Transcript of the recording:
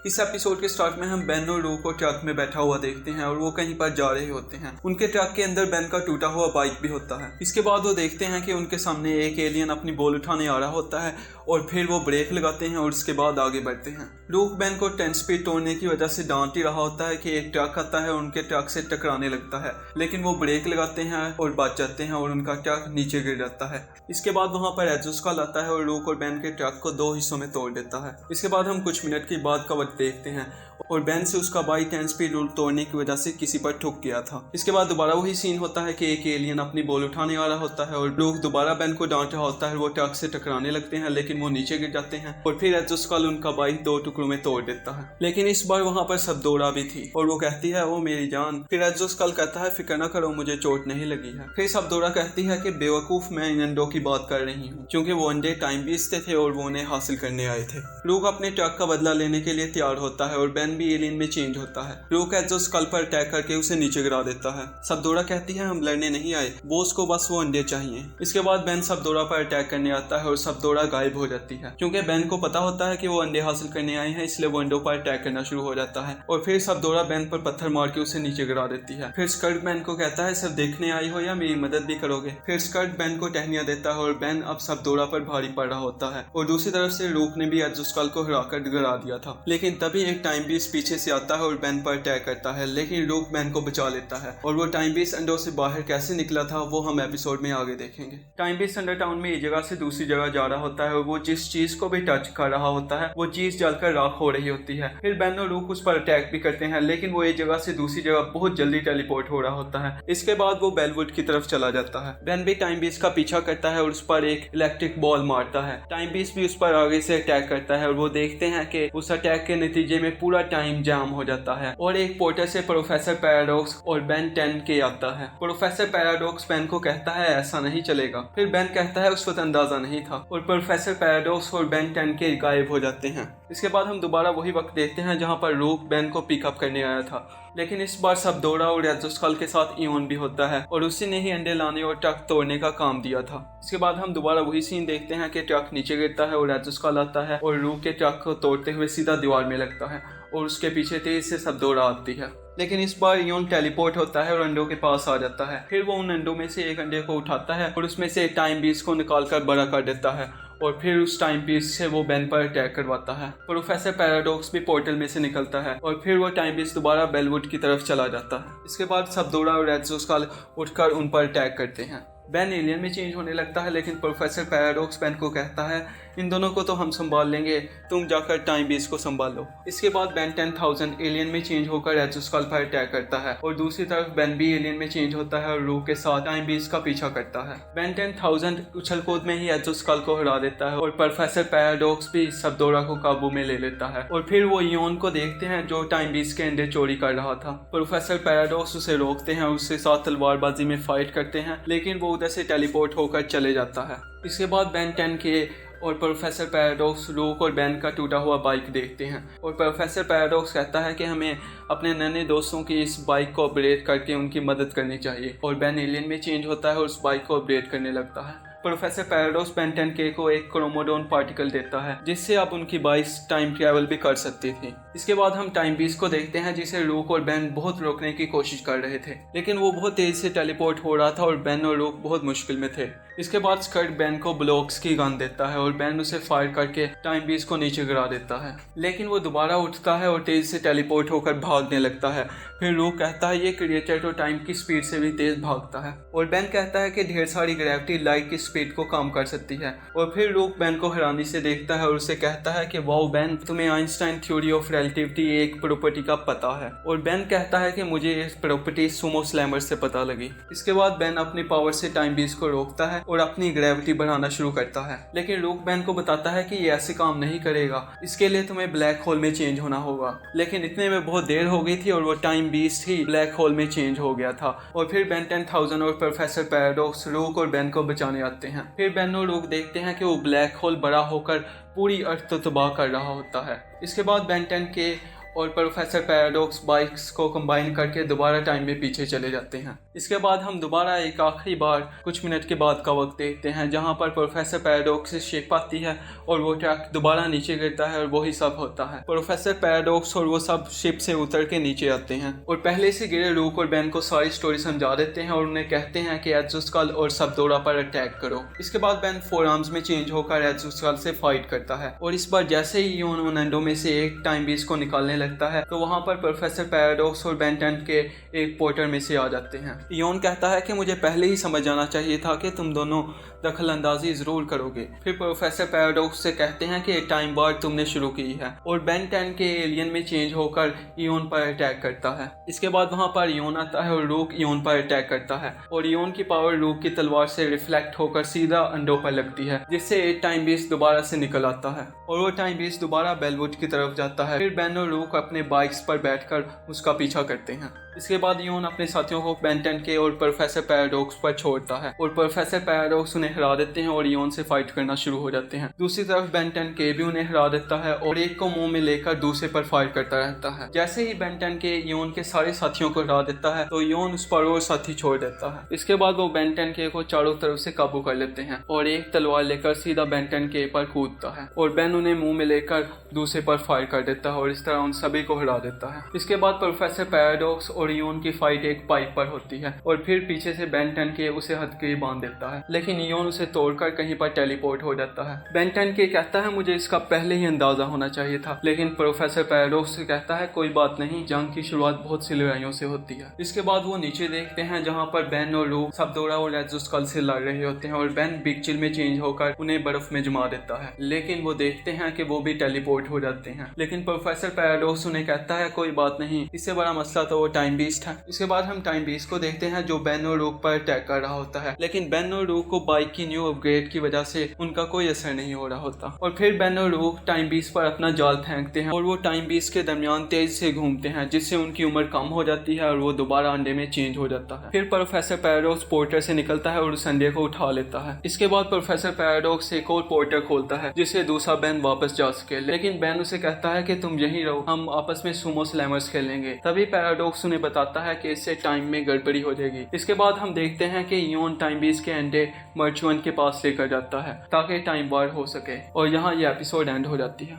इस एपिसोड के स्टार्ट में हम बेन और रू को ट्रक में बैठा हुआ देखते हैं और वो कहीं पर जा रहे होते हैं। उनके ट्रक के अंदर बेन का टूटा हुआ बाइक भी होता है। इसके बाद वो देखते हैं कि उनके सामने एक एलियन अपनी बॉल उठाने आ रहा होता है और फिर वो ब्रेक लगाते हैं और उसके बाद आगे बढ़ते हैं। रू बेन को 10 स्पीड तोड़ने की वजह से डांट ही रहा होता है कि एक ट्रक आता है और उनके ट्रक से टकराने लगता है, लेकिन वो ब्रेक लगाते हैं और बच जाते हैं और उनका ट्रक नीचे गिर जाता है। इसके बाद वहां पर एजोस्कल आता है और रू और बेन के ट्रक को 2 हिस्सों में तोड़ देता है। इसके बाद हम कुछ मिनट के बाद का वक्त देखते हैं और बेन से उसका बाइक 10 स्पीड रूल तोड़ने की वजह से किसी पर ठुक गया था। इसके बाद दोबारा वही सीन होता है कि एक एलियन अपनी बॉल उठाने आ रहा होता है और लोग दोबारा बेन को डांट रहा होता है। वो ट्रक से टकराने लगते हैं लेकिन वो नीचे गिर जाते हैं और फिर एजोस्कल उनका बाइक 2 टुकड़ों में तोड़ देता है। लेकिन इस बार वहां पर सबदोरा भी थी और वो कहती है ओ मेरी जान। फिर एजोस्कल कहता है फिक्र न करो, मुझे चोट नहीं लगी है। फिर सबदोरा कहती है कि बेवकूफ, मैं इन अंडों की बात कर रही हूँ क्योंकि वो अंडे टाइम बीसते थे और वो उन्हें हासिल करने आए थे। लूक अपने ट्रक का बदला लेने के लिए तैयार होता है और बेन भी एलियन में चेंज होता है। लूक एजोस्कल पर अटैक करके उसे नीचे गिरा देता है। सबदोरा कहती है हम लड़ने नहीं आए, बॉस को बस वो अंडे चाहिए। इसके बाद बेन सबदोरा पर अटैक करने आता है और सबदोरा गायब हो जाती है। क्योंकि बेन को पता होता है कि वो अंडे हासिल करने आए हैं, इसलिए वो अंडों पर अटैक करना शुरू हो जाता है और फिर सबदोरा बेन पर पत्थर मार के उसे नीचे गिरा देती है। फिर स्कर्ट बेन को कहता है सिर्फ देखने आई हो या मेरी मदद भी करोगे। फिर स्कर्ट बेन को टहनियां देता है और बेन अब सबदोरा पर भारी पड़ रहा होता है और दूसरी तरफ से लूक ने भी एजोस्कल को हराकर गिरा दिया था। लेकिन तभी एक टाइम बीस पीछे से आता है और बेन पर अटैक करता है, लेकिन लूक बेन को बचा लेता है और वो टाइम बीस अंडों से बाहर कैसे निकला था वो हम एपिसोड में आगे देखेंगे। टाइम बीस अंडर टाउन में एक जगह से दूसरी जगह जा रहा होता है और वो जिस चीज को भी टच कर रहा होता है वो चीज जलकर राख हो रही होती है। फिर बेन और लूक उस पर अटैक भी करते हैं, लेकिन वो एक जगह से दूसरी जगह बहुत जल्दी टेलीपोर्ट हो रहा होता है। इसके बाद वो बेलवुड की तरफ चला जाता है। बेन भी टाइम बीस का पीछा करता है और उस पर एक इलेक्ट्रिक बॉल मारता है। टाइम बीस भी उस पर आगे से अटैक करता है और वो देखते हैं कि उस अटैक के नतीजे में पूरा टाइम जाम हो जाता है और एक पोर्टल से प्रोफेसर पैराडॉक्स और बेन 10 के आता है। प्रोफेसर पैराडॉक्स बेन को कहता है ऐसा नहीं चलेगा। फिर बेन कहता है उस वक्त अंदाजा नहीं था और प्रोफेसर पैराडॉक्स और बेन 10 के गायब हो जाते हैं। इसके बाद हम दोबारा वही वक्त देखते हैं जहां पर लूक बेन को पिकअप करने आया था, लेकिन इस बार सबदोरा और एजोस्कल के साथ इयोन भी होता है और उसी ने ही अंडे लाने और ट्रक तोड़ने का काम दिया था। इसके बाद हम दोबारा वही सीन देखते हैं कि ट्रक नीचे गिरता है और एजोस्कल आता है और लूक के ट्रक को तोड़ते हुए सीधा दीवार में लगता है और उसके पीछे तेज से सबदोरा आती है। लेकिन इस बार इयोन टेलीपोर्ट होता है और अंडों के पास आ जाता है। फिर वो उन अंडों में से एक अंडे को उठाता है और उसमें से टाइम बीस को निकालकर बड़ा कर देता है और फिर उस टाइम पीस से वो बेन पर अटैक करवाता है। प्रोफेसर पैराडॉक्स भी पोर्टल में से निकलता है और फिर वो टाइम पीस दोबारा बेलवुड की तरफ चला जाता है। इसके बाद सबदोरा और एजोस्कल उठकर उन पर अटैक करते हैं। बेन एलियन में चेंज होने लगता है, लेकिन प्रोफेसर पैराडॉक्स बेन को कहता है इन दोनों को तो हम संभाल लेंगे, तुम जाकर टाइम बीस को संभालो। इसके बाद बेन 10,000 एलियन में चेंज होकर एजोस्कल पर अटैक करता है और दूसरी तरफ बेन भी एलियन में चेंज होता है और लूक के साथ टाइम बीस का पीछा करता है। बेन 10,000 उछल कूद में ही एजोस्कल को हरा देता है और प्रोफेसर पैराडॉक्स भी सबदोरा को काबू में ले लेता है और फिर वो इयोन को देखते हैं जो टाइम बीस के अंडे चोरी कर रहा था। प्रोफेसर पैराडॉक्स उसे रोकते हैं और उसके साथ तलवारबाजी में फाइट करते हैं, लेकिन वो उधर से टेलीपोर्ट होकर चले जाता है। इसके बाद बेन 10 के और प्रोफेसर पैराडॉक्स लूक और बेन का टूटा हुआ बाइक देखते हैं और प्रोफेसर पैराडॉक्स कहता है कि हमें अपने नन्हे दोस्तों की इस बाइक को अपग्रेड करके उनकी मदद करनी चाहिए और बेन एलियन में चेंज होता है और उस बाइक को अपग्रेड करने लगता है। प्रोफेसर पैराडॉक्स बेन 10K को एक क्रोमोडोन पार्टिकल देता है जिससे अब उनकी बाइक टाइम ट्रैवल भी कर सकती थी। इसके बाद हम टाइम बीस को देखते हैं जिसे लूक और बेन बहुत रोकने की कोशिश कर रहे थे, लेकिन वो बहुत तेज से टेलीपोर्ट हो रहा था और बेन और लूक बहुत मुश्किल में थे। इसके बाद स्कर्ट बेन को ब्लॉक्स की गन देता है और बेन उसे फायर करके टाइम बीस को नीचे गिरा देता है, लेकिन वो दोबारा उठता है और तेज से टेलीपोर्ट होकर भागने लगता है। फिर लूक कहता है ये क्रिएचर तो टाइम की स्पीड से भी तेज भागता है और बेन कहता है कि ढेर सारी ग्रेविटी लाइट की स्पीड को कम कर सकती है और फिर लूक बेन को हैरानी से देखता है और उसे कहता है कि वाओ बेन, तुम्हें आइंस्टाइन थ्योरी ऑफ रिलेटिविटी एक प्रॉपर्टी का पता है। और बेन कहता है कि मुझे इस प्रॉपर्टी सुमो स्लैमर से पता लगी। इसके बाद बेन अपनी पावर से टाइम बीस को रोकता है और अपनी ग्रेविटी बढ़ाना शुरू करता है, लेकिन लूक बेन को बताता है कि ये ऐसे काम नहीं करेगा, इसके लिए तुम्हें ब्लैक होल में चेंज होना होगा। लेकिन इतने में बहुत देर हो गई थी और वो टाइम बीस ही ब्लैक होल में चेंज हो गया था और फिर बेन 10,000 और प्रोफेसर पैराडॉक्स लूक और बेन को बचाने आते हैं। फिर बेन और लूक देखते हैं कि वो ब्लैक होल बड़ा होकर पूरी अर्थ को तबाह कर रहा होता है। इसके बाद बेन 10K और प्रोफेसर पैराडॉक्स बाइक्स को कंबाइन करके दोबारा टाइम में पीछे चले जाते हैं। इसके बाद हम दोबारा एक आखिरी बार कुछ मिनट के बाद का वक्त देखते हैं जहाँ पर प्रोफेसर पैराडॉक्स से शिप आती है और वो ट्रक दोबारा नीचे गिरता है और वही सब होता है। प्रोफेसर पैराडॉक्स और वो सब शिप से उतर के नीचे आते हैं और पहले से गिरे लूक और बेन को सारी स्टोरी समझा देते हैं और उन्हें कहते हैं कि एज़ोस्कुल और सबदोरा पर अटैक करो। इसके बाद बेन 4 आर्म्स में चेंज होकर एज़ोस्कुल से फाइट करता है और इस बार जैसे ही इयोन ओनेंडो में से एक टाइम बीस्ट को निकालने लगता है तो वहाँ पर प्रोफेसर पैराडॉक्स और बेन 10 के एक पोर्टर में से आ जाते हैं। इयोन कहता है कि मुझे पहले ही समझ जाना चाहिए था कि तुम दोनों दखल अंदाजी जरूर करोगे। फिर प्रोफेसर पैराडॉक्स से कहते हैं कि टाइम वार तुमने शुरू की है और बेन 10 के एलियन में चेंज होकर इयोन पर अटैक करता है। इसके बाद वहाँ पर इयोन आता है और रूक इयोन पर अटैक करता है और इयोन की पावर रूक की तलवार से रिफ्लेक्ट होकर सीधा अंडों पर लगती है जिससे एक टाइम बीस्ट दोबारा से निकल आता है और वो टाइम बीस्ट दोबारा बेलवुड की तरफ जाता है। फिर बेन और रूक अपने बाइक्स पर बैठकर उसका पीछा करते हैं। इसके बाद इयोन अपने साथियों को बेन 10 के और प्रोफेसर पैराडॉक्स पर छोड़ता है और प्रोफेसर पैराडॉक्स उन्हें हरा देते हैं और इयोन से फाइट करना शुरू हो जाते हैं। दूसरी तरफ बेन 10 के भी उन्हें हरा देता है और एक को मुंह में लेकर दूसरे पर फायर करता रहता है। जैसे ही बेन 10 के इयोन के सारे साथियों को हरा देता है तो इयोन उस पर और साथी छोड़ देता है। इसके बाद वो बेन 10 के को चारों तरफ से काबू कर लेते हैं और एक तलवार लेकर सीधा बेन 10 के पर कूदता है और बेन उन्हें मुंह में लेकर दूसरे पर फायर कर देता है और इस तरह उन सभी को हरा देता है। इसके बाद प्रोफेसर पैराडॉक्स और इयोन की फाइट एक पाइप पर होती है और फिर पीछे से बेन 10 के उसे हथकड़ी बांध देता है लेकिन इयोन उसे तोड़कर कहीं पर टेलीपोर्ट हो जाता है। बेन 10 के कहता है मुझे इसका पहले ही अंदाजा होना चाहिए था, लेकिन प्रोफेसर पैराडॉक्स से कहता है कोई बात नहीं, जंग की शुरुआत बहुत सी लड़ाइयों से होती है। इसके बाद वो नीचे देखते हैं जहाँ पर बेन और रूक सबदोरा और एज़ोस्कुल से लड़ रहे होते हैं और बेन बिग चिल में चेंज होकर उन्हें बर्फ में जमा देता है लेकिन वो देखते हैं कि वो भी टेलीपोर्ट हो जाते हैं। लेकिन प्रोफेसर पैराडॉक्स उन्हें कहता है कोई बात नहीं, इससे बड़ा मसला तो वो टाइम बीस्ट है। इसके बाद हम टाइम बीस्ट को देखते हैं जो बेन और रूक पर अटैक कर रहा होता है लेकिन बेन और रूक को बाइक की न्यू अपग्रेड की वजह से उनका कोई असर नहीं हो रहा होता और फिर बेन और रूक टाइम बीस्ट पर अपना जाल फेंकते हैं और वो टाइम बीस्ट के दरमियान तेज से घूमते हैं जिससे उनकी उम्र कम हो जाती है और वो दोबारा अंडे में चेंज हो जाता है। फिर प्रोफेसर पैराडॉक्स पोर्टर से निकलता है और उस अंडे को उठा लेता है। इसके बाद प्रोफेसर पैराडॉक्स एक और पोर्टर खोलता है जिससे दूसरा बेन वापस जा सके लेकिन बेन उसे कहता है कि तुम यहीं रहो, हम आपस में सुमो स्लैमर्स खेलेंगे। तभी पैराडॉक्स उन्हें बताता है कि इससे टाइम में गड़बड़ी हो जाएगी। इसके बाद हम देखते हैं कि इयोन टाइम बीस्ट के अंडे मर्चुअन के पास लेकर जाता है ताकि टाइम वार हो सके और यहाँ ये एपिसोड एंड हो जाती है।